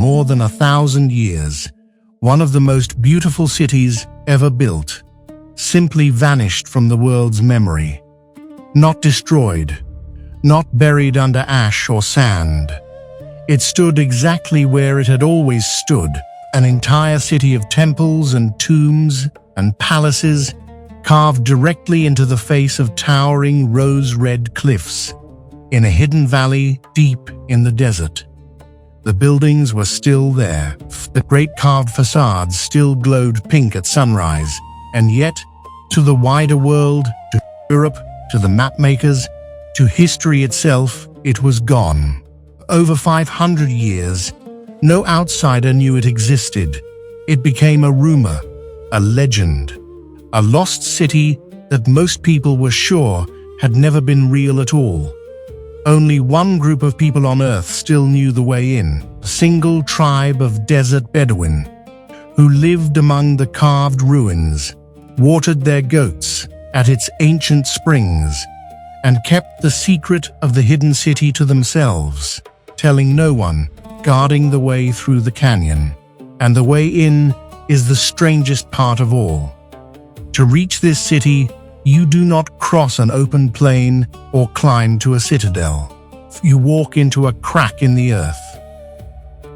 more than 1,000 years, one of the most beautiful cities ever built, simply vanished from the world's memory. Not destroyed, not buried under ash or sand. It stood exactly where it had always stood, an entire city of temples and tombs and palaces carved directly into the face of towering rose-red cliffs in a hidden valley deep in the desert. The buildings were still there. The great carved facades still glowed pink at sunrise, and yet, to the wider world, to Europe, to the mapmakers, to history itself, it was gone. Over 500 years, no outsider knew it existed. It became a rumor, a legend, a lost city that most people were sure had never been real at all. Only one group of people on Earth still knew the way in, a single tribe of desert Bedouin, who lived among the carved ruins, watered their goats at its ancient springs, and kept the secret of the hidden city to themselves, telling no one, guarding the way through the canyon. And the way in is the strangest part of all. To reach this city, you do not cross an open plain or climb to a citadel. You walk into a crack in the earth,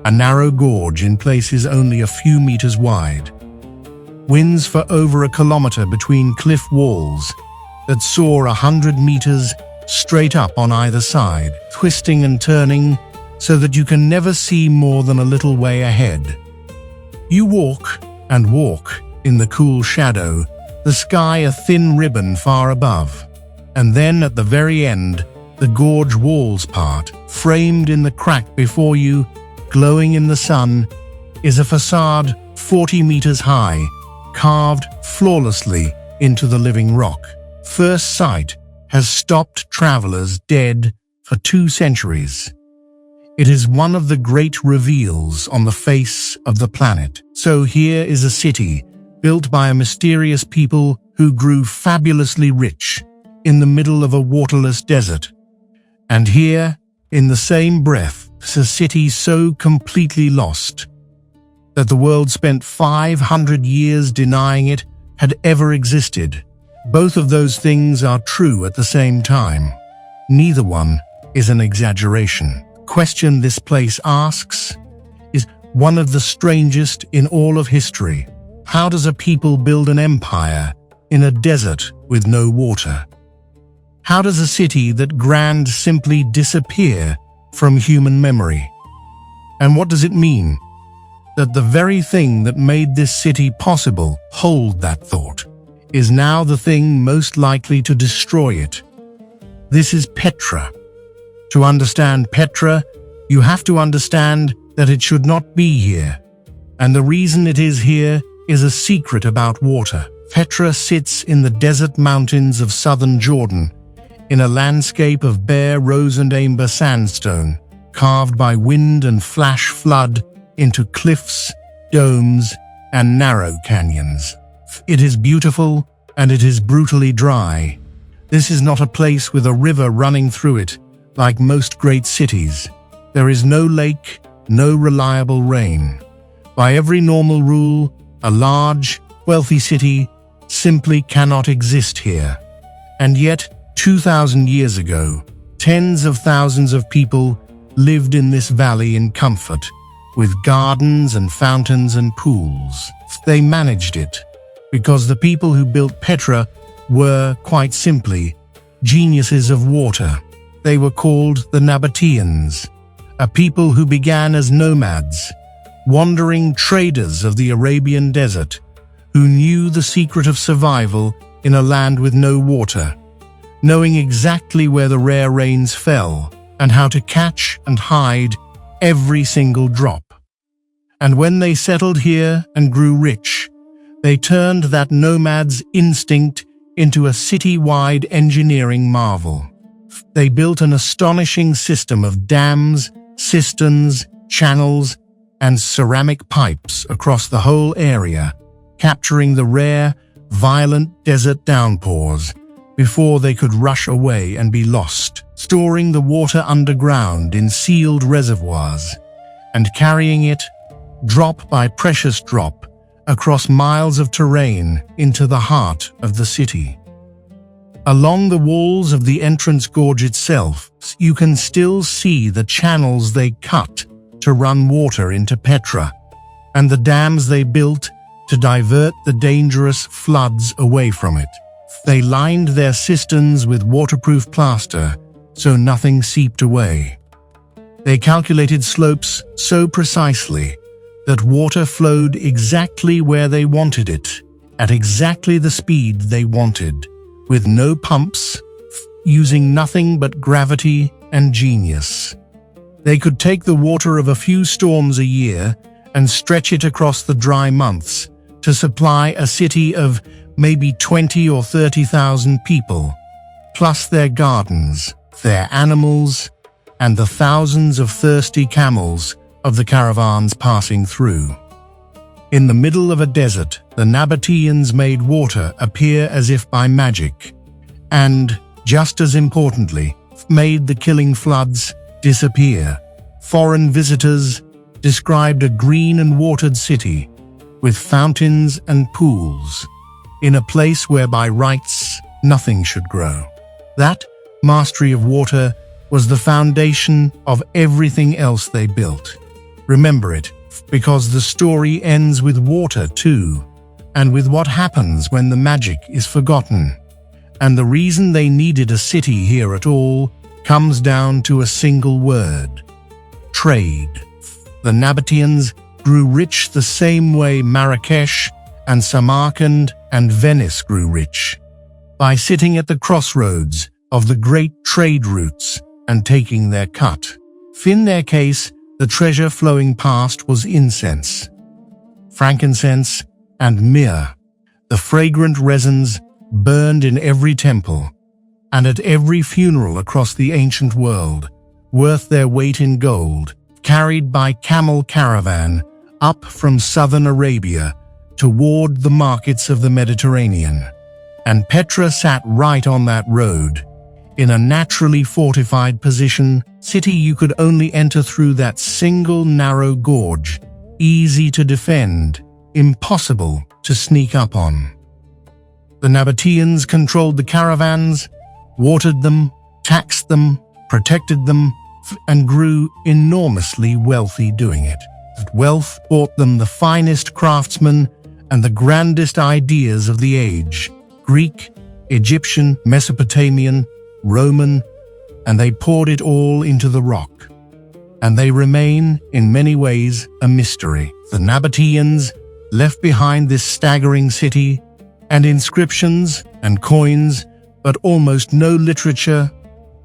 a narrow gorge in places only a few meters wide. Winds for over a kilometer between cliff walls that soar 100 meters straight up on either side, twisting and turning so that you can never see more than a little way ahead. You walk and walk in the cool shadow, the sky a thin ribbon far above. And then at the very end, the gorge walls part, framed in the crack before you, glowing in the sun, is a facade 40 meters high, carved flawlessly into the living rock. First sight has stopped travelers dead for 2 centuries. It is one of the great reveals on the face of the planet. So here is a city built by a mysterious people who grew fabulously rich in the middle of a waterless desert. And here, in the same breath, is a city so completely lost that the world spent 500 years denying it had ever existed. Both of those things are true at the same time. Neither one is an exaggeration. The question this place asks is one of the strangest in all of history. How does a people build an empire in a desert with no water? How does a city that grand simply disappear from human memory? And what does it mean that the very thing that made this city possible, hold that thought, is now the thing most likely to destroy it? This is Petra. To understand Petra, you have to understand that it should not be here. And the reason it is here is a secret about water. Petra sits in the desert mountains of southern Jordan, in a landscape of bare rose and amber sandstone, carved by wind and flash flood into cliffs, domes, and narrow canyons. It is beautiful, and it is brutally dry. This is not a place with a river running through it, like most great cities. There is no lake, no reliable rain. By every normal rule, a large, wealthy city simply cannot exist here. And yet, 2,000 years ago, tens of thousands of people lived in this valley in comfort, with gardens and fountains and pools. They managed it, because the people who built Petra were, quite simply, geniuses of water. They were called the Nabateans, a people who began as nomads, wandering traders of the Arabian desert, who knew the secret of survival in a land with no water, knowing exactly where the rare rains fell and how to catch and hide every single drop. And when they settled here and grew rich, they turned that nomad's instinct into a city-wide engineering marvel. They built an astonishing system of dams, cisterns, channels, and ceramic pipes across the whole area, capturing the rare, violent desert downpours before they could rush away and be lost, storing the water underground in sealed reservoirs, and carrying it, drop by precious drop, across miles of terrain into the heart of the city. Along the walls of the entrance gorge itself, you can still see the channels they cut to run water into Petra, and the dams they built to divert the dangerous floods away from it. They lined their cisterns with waterproof plaster so nothing seeped away. They calculated slopes so precisely that water flowed exactly where they wanted it, at exactly the speed they wanted, with no pumps, using nothing but gravity and genius. They could take the water of a few storms a year and stretch it across the dry months to supply a city of maybe 20 or 30,000 people, plus their gardens, their animals, and the thousands of thirsty camels of the caravans passing through. In the middle of a desert, the Nabateans made water appear as if by magic, and, just as importantly, made the killing floods disappear. Foreign visitors described a green and watered city, with fountains and pools, in a place where by rights nothing should grow. That mastery of water was the foundation of everything else they built. Remember it, because the story ends with water too, and with what happens when the magic is forgotten. And the reason they needed a city here at all comes down to a single word: trade. The Nabateans grew rich the same way Marrakesh and Samarkand and Venice grew rich, by sitting at the crossroads of the great trade routes and taking their cut. In their case, the treasure flowing past was incense, frankincense, and myrrh, the fragrant resins burned in every temple and at every funeral across the ancient world, worth their weight in gold, carried by camel caravan up from southern Arabia toward the markets of the Mediterranean. And Petra sat right on that road, in a naturally fortified position, city you could only enter through that single narrow gorge, easy to defend, impossible to sneak up on. The Nabateans controlled the caravans, watered them, taxed them, protected them, and grew enormously wealthy doing it. That wealth bought them the finest craftsmen and the grandest ideas of the age: Greek, Egyptian, Mesopotamian, Roman, and they poured it all into the rock. And they remain, in many ways, a mystery. The Nabateans left behind this staggering city, and inscriptions and coins, but almost no literature,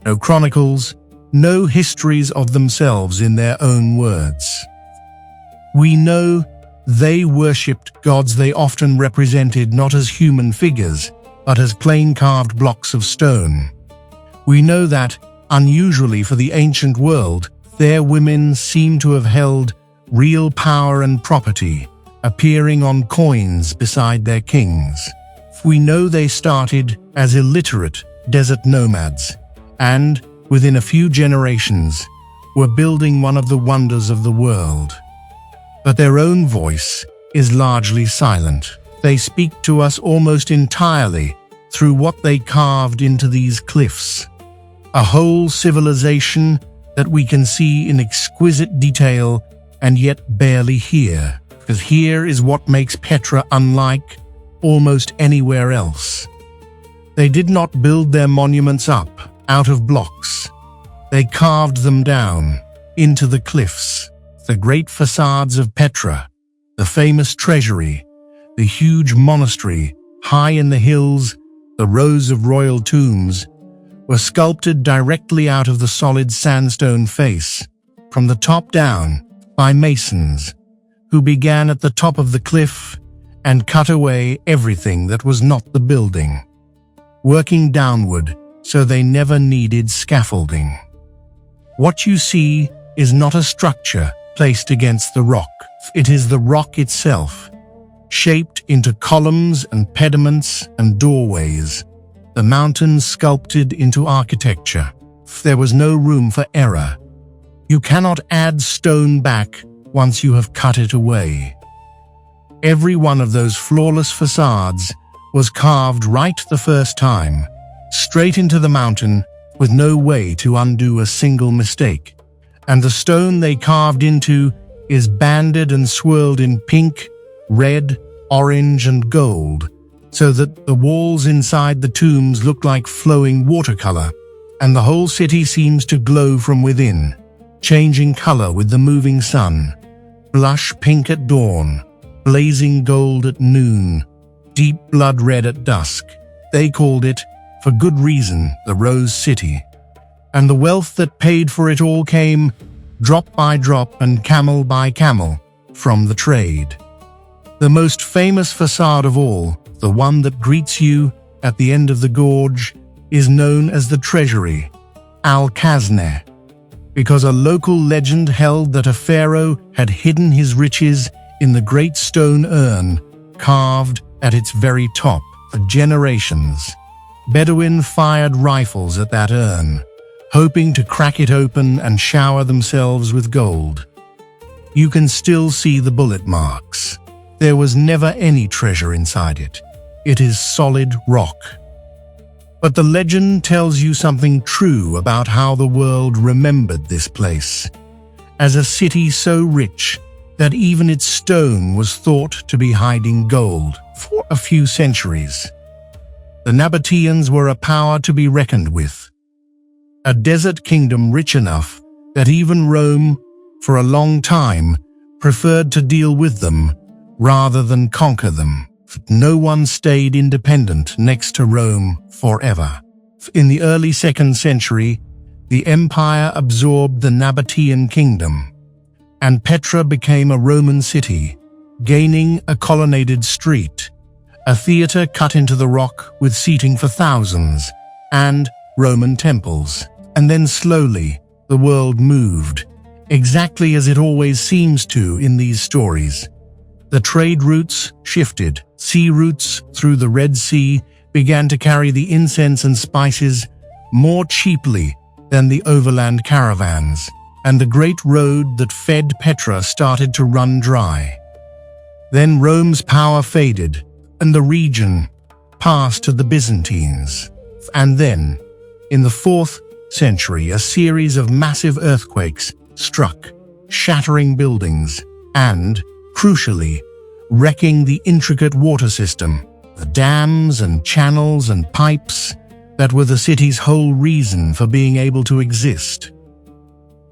no chronicles, no histories of themselves in their own words. We know they worshipped gods they often represented not as human figures, but as plain carved blocks of stone. We know that, unusually for the ancient world, their women seem to have held real power and property, appearing on coins beside their kings. We know they started as illiterate desert nomads, and, within a few generations, were building one of the wonders of the world. But their own voice is largely silent. They speak to us almost entirely through what they carved into these cliffs. A whole civilization that we can see in exquisite detail and yet barely hear, because here is what makes Petra unlike almost anywhere else. They did not build their monuments up out of blocks. They carved them down into the cliffs. The great facades of Petra, the famous treasury, the huge monastery high in the hills, the rows of royal tombs, were sculpted directly out of the solid sandstone face, from the top down, by masons, who began at the top of the cliff and cut away everything that was not the building, working downward so they never needed scaffolding. What you see is not a structure placed against the rock. It is the rock itself, shaped into columns and pediments and doorways, the mountains sculpted into architecture. There was no room for error, You cannot add stone back once you have cut it away. Every one of those flawless facades was carved right the first time, straight into the mountain with no way to undo a single mistake. And the stone they carved into is banded and swirled in pink, red, orange, and gold, so that the walls inside the tombs look like flowing watercolor, and the whole city seems to glow from within, changing color with the moving sun, blush pink at dawn, blazing gold at noon, deep blood red at dusk. They called it, for good reason, the Rose City. And the wealth that paid for it all came, drop by drop and camel by camel, from the trade. The most famous facade of all, the one that greets you at the end of the gorge, is known as the Treasury, Al-Khazneh, because a local legend held that a pharaoh had hidden his riches in the great stone urn carved at its very top. For generations, Bedouin fired rifles at that urn, hoping to crack it open and shower themselves with gold. You can still see the bullet marks. There was never any treasure inside it. It is solid rock. But the legend tells you something true about how the world remembered this place, as a city so rich that even its stone was thought to be hiding gold for a few centuries. The Nabateans were a power to be reckoned with, a desert kingdom rich enough that even Rome, for a long time, preferred to deal with them rather than conquer them. No one stayed independent next to Rome forever. In the early 2nd century, the empire absorbed the Nabatean kingdom, and Petra became a Roman city, gaining a colonnaded street, a theater cut into the rock with seating for thousands, and Roman temples. And then slowly, the world moved, exactly as it always seems to in these stories. The trade routes shifted. Sea routes through the Red Sea began to carry the incense and spices more cheaply than the overland caravans, and the great road that fed Petra started to run dry. Then Rome's power faded, and the region passed to the Byzantines. And then, in the 4th century, a series of massive earthquakes struck, shattering buildings and, crucially, wrecking the intricate water system, the dams and channels and pipes that were the city's whole reason for being able to exist.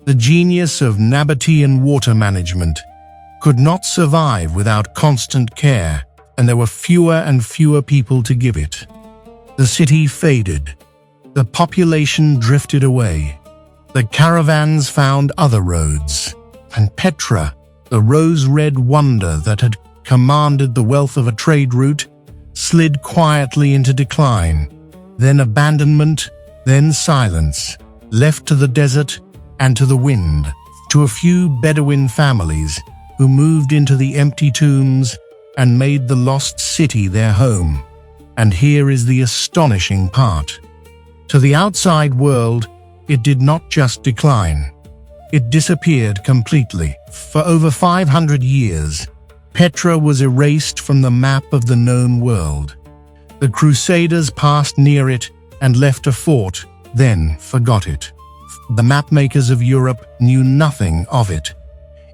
The genius of Nabatean water management could not survive without constant care, and there were fewer and fewer people to give it. The city faded. The population drifted away. The caravans found other roads, and Petra, the rose-red wonder that had commanded the wealth of a trade route, slid quietly into decline, then abandonment, then silence, left to the desert and to the wind, to a few Bedouin families who moved into the empty tombs and made the lost city their home. And here is the astonishing part. To the outside world, it did not just decline. It disappeared completely. For over 500 years, Petra was erased from the map of the known world. The Crusaders passed near it and left a fort, then forgot it. The mapmakers of Europe knew nothing of it.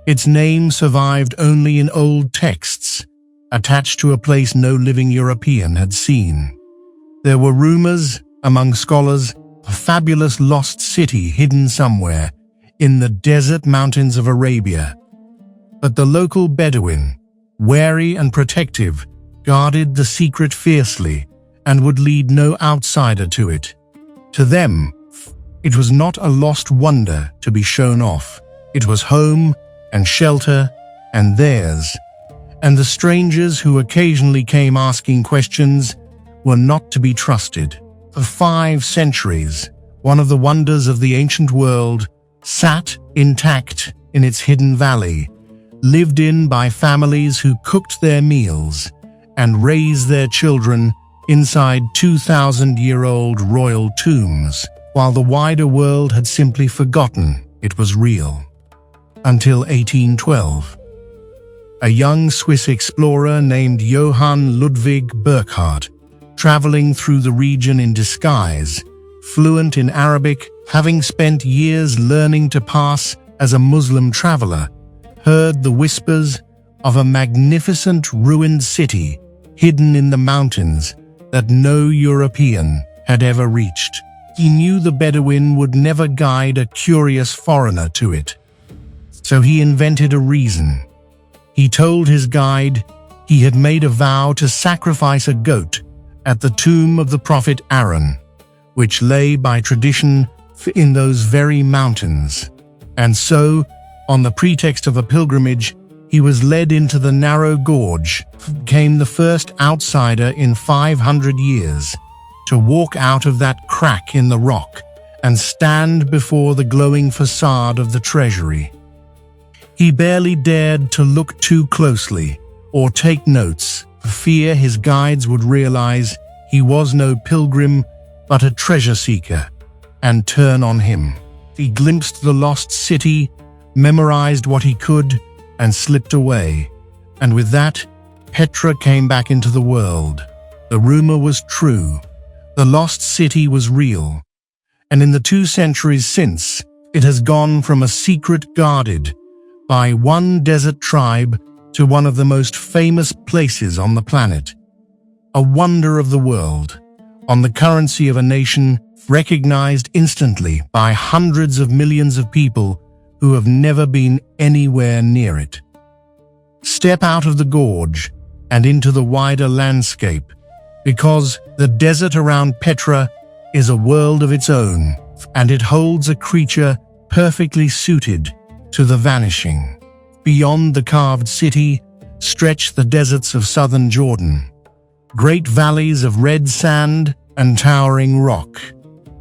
Its name survived only in old texts, attached to a place no living European had seen. There were rumors among scholars, a fabulous lost city hidden somewhere in the desert mountains of Arabia. But the local Bedouin, wary and protective, guarded the secret fiercely and would lead no outsider to it. To them, it was not a lost wonder to be shown off. It was home and shelter and theirs. And the strangers who occasionally came asking questions were not to be trusted. For 5 centuries, one of the wonders of the ancient world sat intact in its hidden valley, lived in by families who cooked their meals and raised their children inside 2,000-year-old royal tombs, while the wider world had simply forgotten. it was real. Until 1812. A young Swiss explorer named Johann Ludwig Burckhardt, traveling through the region in disguise, fluent in Arabic, having spent years learning to pass as a Muslim traveler, heard the whispers of a magnificent ruined city hidden in the mountains that no European had ever reached. He knew the Bedouin would never guide a curious foreigner to it. So he invented a reason. He told his guide he had made a vow to sacrifice a goat at the tomb of the prophet Aaron, which lay by tradition in those very mountains. And so, on the pretext of a pilgrimage, he was led into the narrow gorge, became the first outsider in 500 years to walk out of that crack in the rock and stand before the glowing facade of the treasury. He barely dared to look too closely or take notes, for fear his guides would realize he was no pilgrim but a treasure seeker, and turn on him. He glimpsed the lost city, memorized what he could, and slipped away. And with that, Petra came back into the world. The rumor was true. The lost city was real. And in the 2 centuries since, it has gone from a secret guarded by one desert tribe to one of the most famous places on the planet. A wonder of the world, on the currency of a nation, recognized instantly by hundreds of millions of people who have never been anywhere near it. Step out of the gorge and into the wider landscape, because the desert around Petra is a world of its own, and it holds a creature perfectly suited to the vanishing. Beyond the carved city stretch the deserts of southern Jordan, great valleys of red sand and towering rock,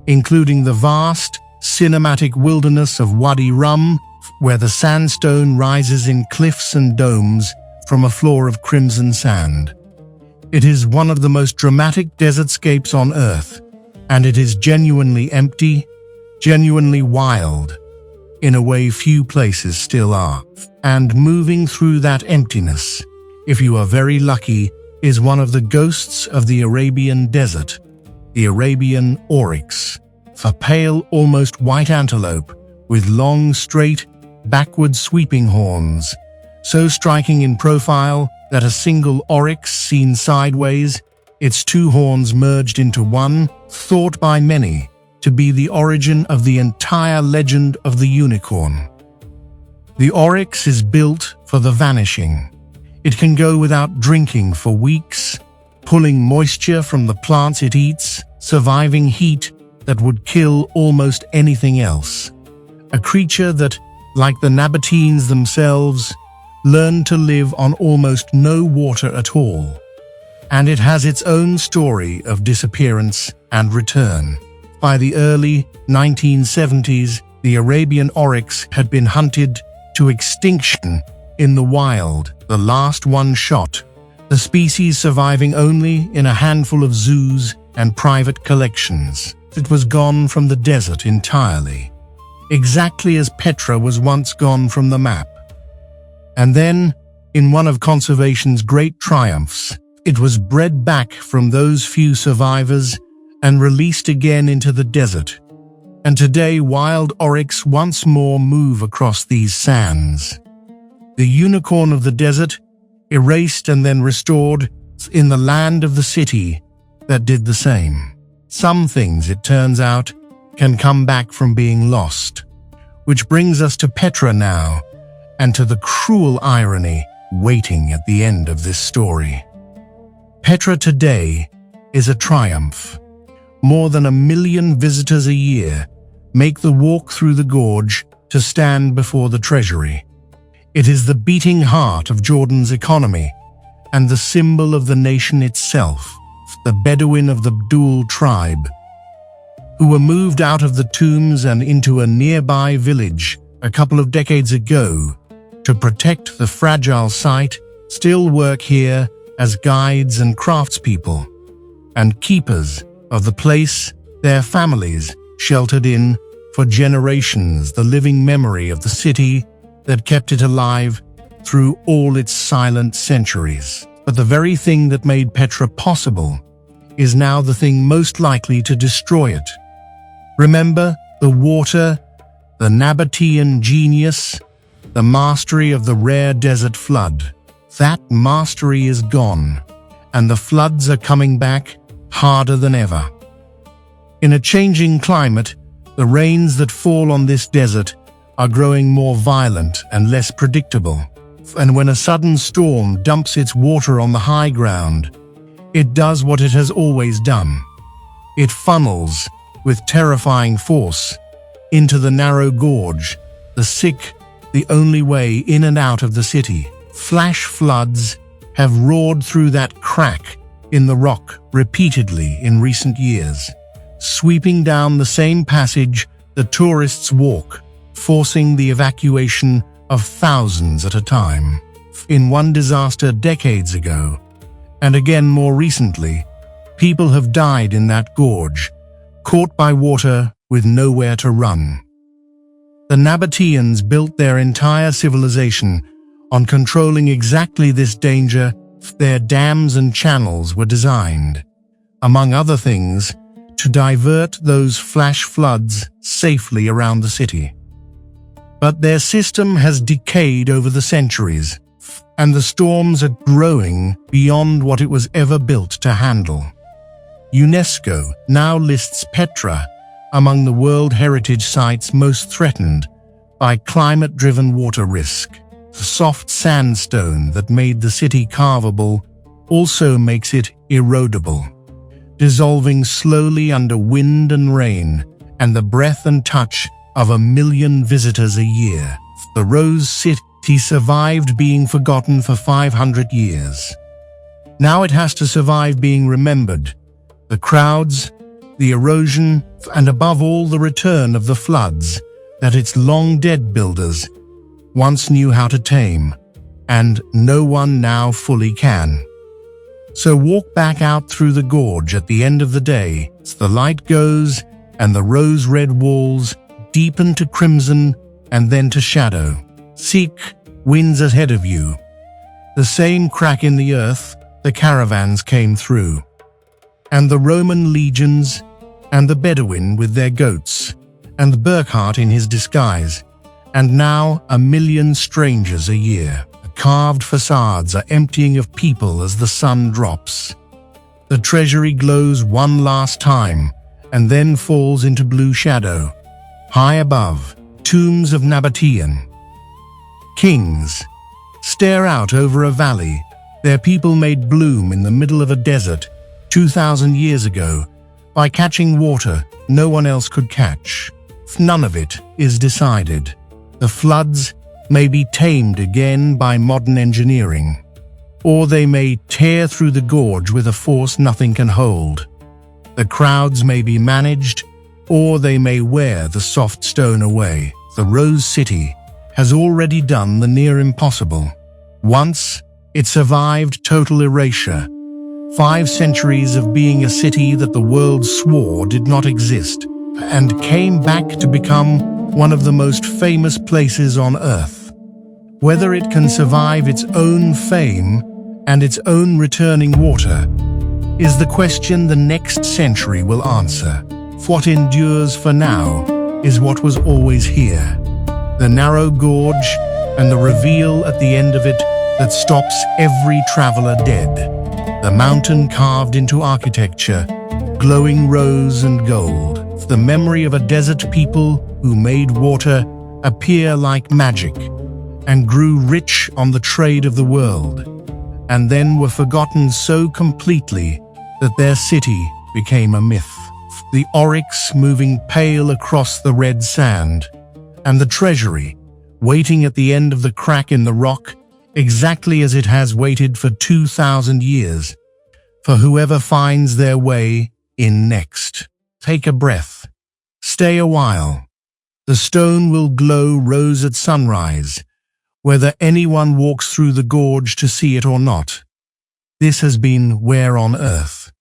including the vast, cinematic wilderness of Wadi Rum, where the sandstone rises in cliffs and domes from a floor of crimson sand. It is one of the most dramatic desertscapes on Earth, and it is genuinely empty, genuinely wild, in a way few places still are. And moving through that emptiness, if you are very lucky, is one of the ghosts of the Arabian desert, the Arabian oryx, a pale, almost white antelope with long, straight, backward sweeping horns, so striking in profile that a single oryx seen sideways, its 2 horns merged into one, thought by many to be the origin of the entire legend of the unicorn. The oryx is built for the vanishing. It can go without drinking for weeks, pulling moisture from the plants it eats, surviving heat that would kill almost anything else. A creature that, like the Nabateans themselves, learned to live on almost no water at all. And it has its own story of disappearance and return. By the early 1970s, the Arabian oryx had been hunted to extinction in the wild, the last one shot, the species surviving only in a handful of zoos and private collections. It was gone from the desert entirely, exactly as Petra was once gone from the map. And then, in one of conservation's great triumphs, it was bred back from those few survivors and released again into the desert. And today wild oryx once more move across these sands. The unicorn of the desert, erased and then restored in the land of the city that did the same. Some things, it turns out, can come back from being lost. Which brings us to Petra now, and to the cruel irony waiting at the end of this story. Petra today is a triumph. More than 1 million visitors a year make the walk through the gorge to stand before the treasury. It is the beating heart of Jordan's economy and the symbol of the nation itself, the Bedouin of the Abdul tribe, who were moved out of the tombs and into a nearby village a couple of decades ago to protect the fragile site, still work here as guides and craftspeople and keepers of the place their families sheltered in for generations the living memory of the city that kept it alive through all its silent centuries. But the very thing that made Petra possible is now the thing most likely to destroy it. Remember the water, the Nabatean genius, the mastery of the rare desert flood. That mastery is gone, and the floods are coming back harder than ever. In a changing climate, the rains that fall on this desert are growing more violent and less predictable. And when a sudden storm dumps its water on the high ground, it does what it has always done. It funnels, with terrifying force, into the narrow gorge, the sick, the only way in and out of the city. Flash floods have roared through that crack in the rock repeatedly in recent years, sweeping down the same passage the tourists walk, forcing the evacuation of thousands at a time. In one disaster decades ago, and again more recently, people have died in that gorge, caught by water with nowhere to run. The Nabateans built their entire civilization on controlling exactly this danger. Their dams and channels were designed, among other things, to divert those flash floods safely around the city. But their system has decayed over the centuries, and the storms are growing beyond what it was ever built to handle. UNESCO now lists Petra among the World Heritage Sites most threatened by climate-driven water risk. The soft sandstone that made the city carvable also makes it erodable, dissolving slowly under wind and rain and the breath and touch of 1 million visitors a year. The Rose City survived being forgotten for 500 years. Now it has to survive being remembered. The crowds, the erosion, and above all the return of the floods that its long-dead builders once knew how to tame, and no one now fully can. So walk back out through the gorge at the end of the day. The light goes, and the rose-red walls deepen to crimson and then to shadow. Seek winds ahead of you. The same crack in the earth the caravans came through, and the Roman legions, and the Bedouin with their goats, and Burckhardt in his disguise, and now 1 million strangers a year. The carved facades are emptying of people as the sun drops. The treasury glows one last time, and then falls into blue shadow. High above, tombs of Nabatean kings stare out over a valley their people made bloom in the middle of a desert 2,000 years ago by catching water no one else could catch. None of it is decided. The floods may be tamed again by modern engineering, or they may tear through the gorge with a force nothing can hold. The crowds may be managed, or they may wear the soft stone away. The Rose City has already done the near impossible. Once, it survived total erasure. 5 centuries of being a city that the world swore did not exist, and came back to become one of the most famous places on Earth. Whether it can survive its own fame and its own returning water is the question the next century will answer. What endures for now is what was always here. The narrow gorge and the reveal at the end of it that stops every traveler dead. The mountain carved into architecture, glowing rose and gold. The memory of a desert people who made water appear like magic and grew rich on the trade of the world, and then were forgotten so completely that their city became a myth. The oryx moving pale across the red sand, and the treasury waiting at the end of the crack in the rock exactly as it has waited for 2,000 years for whoever finds their way in next. Take a breath. Stay a while. The stone will glow rose at sunrise, whether anyone walks through the gorge to see it or not. This has been Where on Earth.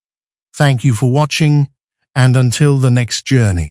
Thank you for watching, and until the next journey.